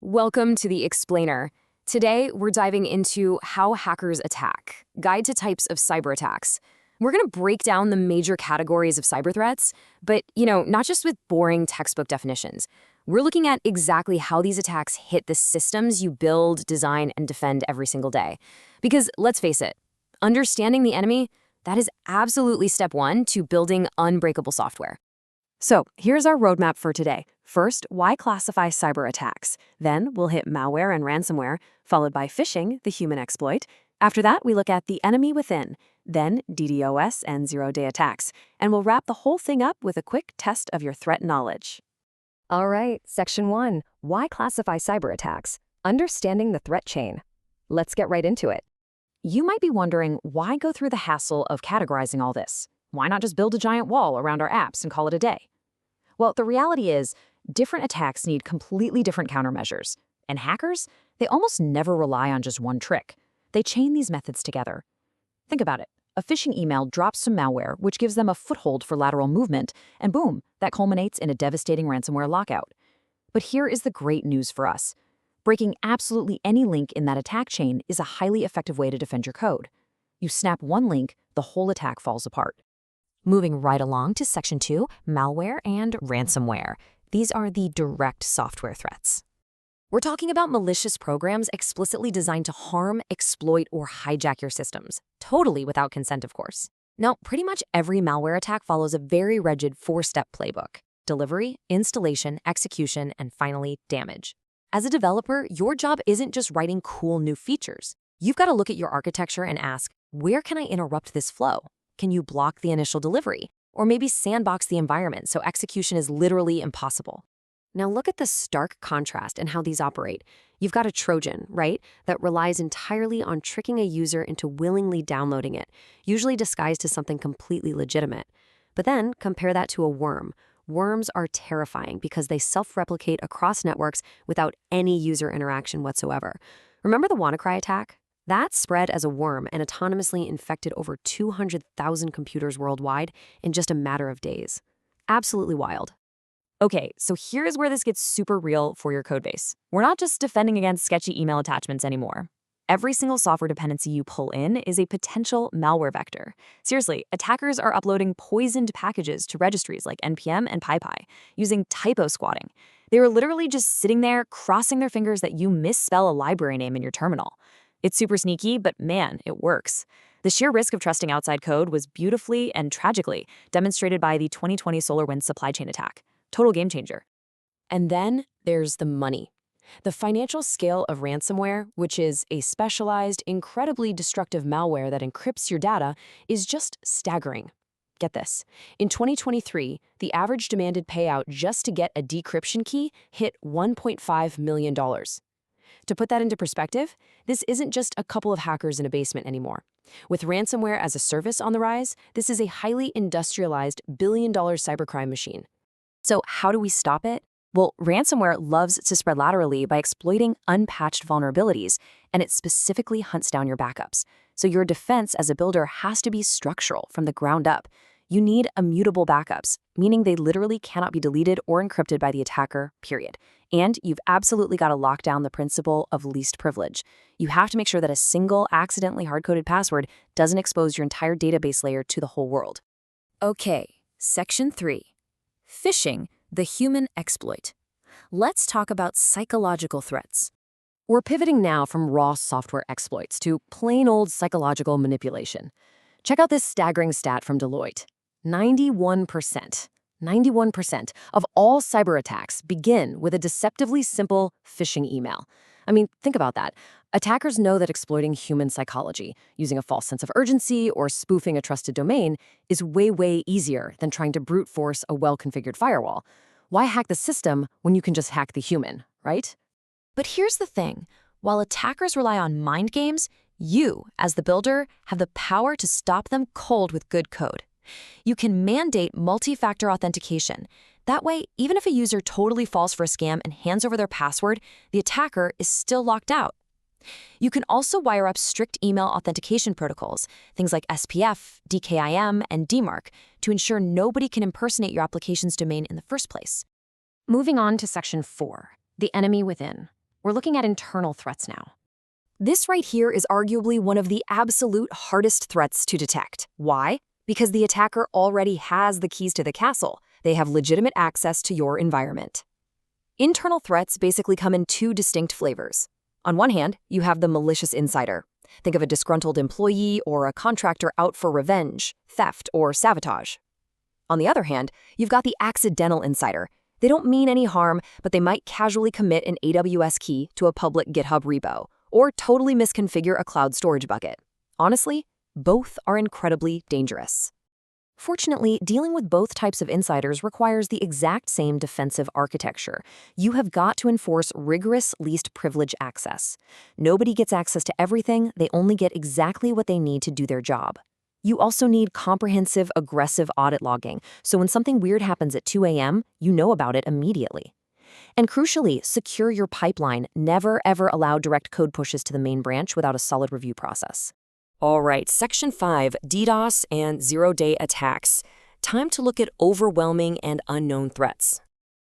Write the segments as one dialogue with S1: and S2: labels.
S1: Welcome to the Explainer. Today, we're diving into how hackers attack, guide to types of cyber attacks. We're going to break down the major categories of cyber threats, but, not just with boring textbook definitions. We're looking at exactly how these attacks hit the systems you build, design, and defend every single day. Because let's face it, understanding the enemy, that is absolutely step one to building unbreakable software. So here's our roadmap for today. First, why classify cyber attacks? Then we'll hit malware and ransomware, followed by phishing, the human exploit. After that, we look at the enemy within, then DDoS and zero-day attacks. And we'll wrap the whole thing up with a quick test of your threat knowledge.
S2: All right, Section 1, why classify cyber attacks? Understanding the threat chain. Let's get right into it.
S1: You might be wondering, why go through the hassle of categorizing all this? Why not just build a giant wall around our apps and call it a day? Well, the reality is, different attacks need completely different countermeasures. And hackers, they almost never rely on just one trick. They chain these methods together. Think about it. A phishing email drops some malware, which gives them a foothold for lateral movement, and boom, that culminates in a devastating ransomware lockout. But here is the great news for us. Breaking absolutely any link in that attack chain is a highly effective way to defend your code. You snap one link, the whole attack falls apart. Moving right along to Section 2, malware and ransomware. These are the direct software threats. We're talking about malicious programs explicitly designed to harm, exploit, or hijack your systems, totally without consent, of course. Now, pretty much every malware attack follows a very rigid four-step playbook: delivery, installation, execution, and finally, damage. As a developer, your job isn't just writing cool new features. You've got to look at your architecture and ask, where can I interrupt this flow? Can you block the initial delivery? Or maybe sandbox the environment so execution is literally impossible? Now look at the stark contrast in how these operate. You've got a Trojan, right, that relies entirely on tricking a user into willingly downloading it, usually disguised as something completely legitimate. But then compare that to a worm. Worms are terrifying because they self-replicate across networks without any user interaction whatsoever. Remember the WannaCry attack? That spread as a worm and autonomously infected over 200,000 computers worldwide in just a matter of days. Absolutely wild. Okay, so here's where this gets super real for your codebase. We're not just defending against sketchy email attachments anymore. Every single software dependency you pull in is a potential malware vector. Seriously, attackers are uploading poisoned packages to registries like NPM and PyPy using typo squatting. They are literally just sitting there crossing their fingers that you misspell a library name in your terminal. It's super sneaky, but man, it works. The sheer risk of trusting outside code was beautifully and tragically demonstrated by the 2020 SolarWinds supply chain attack. Total game changer. And then there's the money. The financial scale of ransomware, which is a specialized, incredibly destructive malware that encrypts your data, is just staggering. Get this. In 2023, the average demanded payout just to get a decryption key hit $1.5 million. To put that into perspective, this isn't just a couple of hackers in a basement anymore. With ransomware as a service on the rise, this is a highly industrialized billion-dollar cybercrime machine. So how do we stop it? Well, ransomware loves to spread laterally by exploiting unpatched vulnerabilities, and it specifically hunts down your backups. So your defense as a builder has to be structural from the ground up. You need immutable backups, meaning they literally cannot be deleted or encrypted by the attacker, period. And you've absolutely got to lock down the principle of least privilege. You have to make sure that a single accidentally hard-coded password doesn't expose your entire database layer to the whole world. Okay, Section 3. Phishing, the human exploit. Let's talk about psychological threats. We're pivoting now from raw software exploits to plain old psychological manipulation. Check out this staggering stat from Deloitte. 91% of all cyber attacks begin with a deceptively simple phishing email. I mean, think about that. Attackers know that exploiting human psychology, using a false sense of urgency or spoofing a trusted domain, is way easier than trying to brute force a well-configured firewall. Why hack the system when you can just hack the human, right? But here's the thing. While attackers rely on mind games, you, as the builder, have the power to stop them cold with good code. You can mandate multi-factor authentication. That way, even if a user totally falls for a scam and hands over their password, the attacker is still locked out. You can also wire up strict email authentication protocols, things like SPF, DKIM, and DMARC, to ensure nobody can impersonate your application's domain in the first place. Moving on to Section 4, the enemy within. We're looking at internal threats now. This right here is arguably one of the absolute hardest threats to detect. Why? Because the attacker already has the keys to the castle. They have legitimate access to your environment. Internal threats basically come in two distinct flavors. On one hand, you have the malicious insider. Think of a disgruntled employee or a contractor out for revenge, theft, or sabotage. On the other hand, you've got the accidental insider. They don't mean any harm, but they might casually commit an AWS key to a public GitHub repo, or totally misconfigure a cloud storage bucket. Honestly, both are incredibly dangerous. Fortunately, dealing with both types of insiders requires the exact same defensive architecture. You have got to enforce rigorous least privilege access. Nobody gets access to everything, they only get exactly what they need to do their job. You also need comprehensive, aggressive audit logging, so when something weird happens at 2 a.m., you know about it immediately. And crucially, secure your pipeline. Never, ever allow direct code pushes to the main branch without a solid review process. All right, Section 5, DDoS and zero-day attacks. Time to look at overwhelming and unknown threats.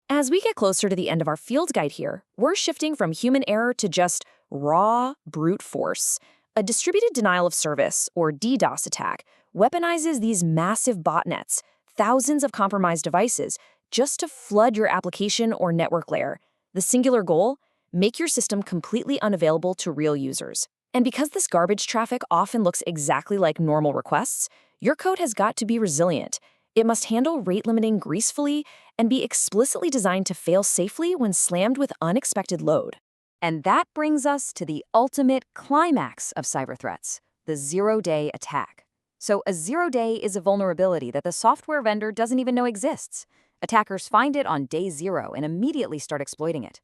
S1: As we get closer to the end of our field guide here, we're shifting from human error to just raw brute force. A distributed denial of service, or DDoS attack, weaponizes these massive botnets, thousands of compromised devices, just to flood your application or network layer. The singular goal? Make your system completely unavailable to real users. And because this garbage traffic often looks exactly like normal requests, your code has got to be resilient. It must handle rate-limiting gracefully and be explicitly designed to fail safely when slammed with unexpected load. And that brings us to the ultimate climax of cyber threats, the zero-day attack. So a zero-day is a vulnerability that the software vendor doesn't even know exists. Attackers find it on day 0 and immediately start exploiting it.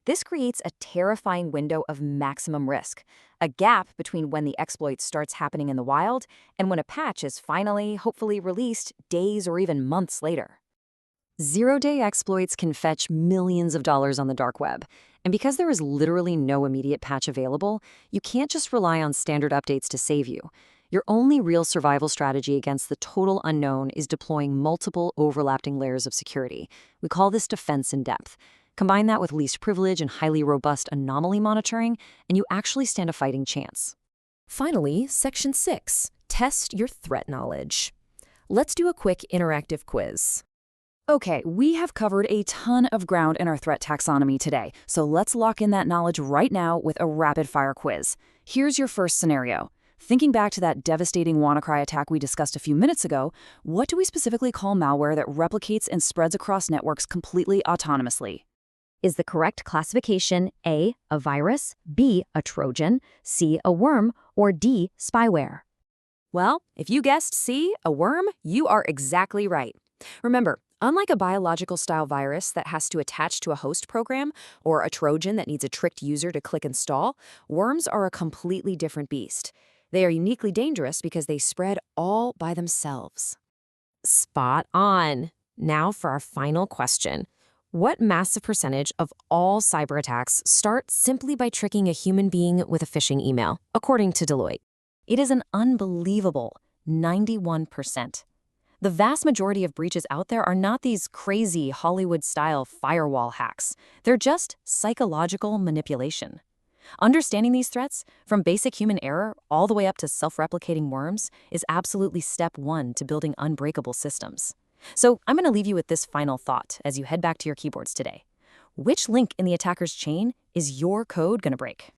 S1: This creates a terrifying window of maximum risk, a gap between when the exploit starts happening in the wild and when a patch is finally, hopefully released days or even months later. Zero-day exploits can fetch millions of dollars on the dark web, and because there is literally no immediate patch available, you can't just rely on standard updates to save you. Your only real survival strategy against the total unknown is deploying multiple overlapping layers of security. We call this defense in depth. Combine that with least privilege and highly robust anomaly monitoring, and you actually stand a fighting chance. Finally, Section 6, test your threat knowledge. Let's do a quick interactive quiz. Okay, we have covered a ton of ground in our threat taxonomy today, so let's lock in that knowledge right now with a rapid-fire quiz. Here's your first scenario. Thinking back to that devastating WannaCry attack we discussed a few minutes ago, what do we specifically call malware that replicates and spreads across networks completely autonomously? Is the correct classification A, a virus, B, a Trojan, C, a worm, or D, spyware? Well, if you guessed C, a worm, you are exactly right. Remember, unlike a biological-style virus that has to attach to a host program or a Trojan that needs a tricked user to click install, worms are a completely different beast. They are uniquely dangerous because they spread all by themselves. Spot on. Now for our final question. What massive percentage of all cyber attacks start simply by tricking a human being with a phishing email, according to Deloitte? It is an unbelievable 91%. The vast majority of breaches out there are not these crazy Hollywood-style firewall hacks. They're just psychological manipulation. Understanding these threats, from basic human error all the way up to self-replicating worms, is absolutely step 1 to building unbreakable systems. So I'm going to leave you with this final thought as you head back to your keyboards today. Which link in the attacker's chain is your code going to break?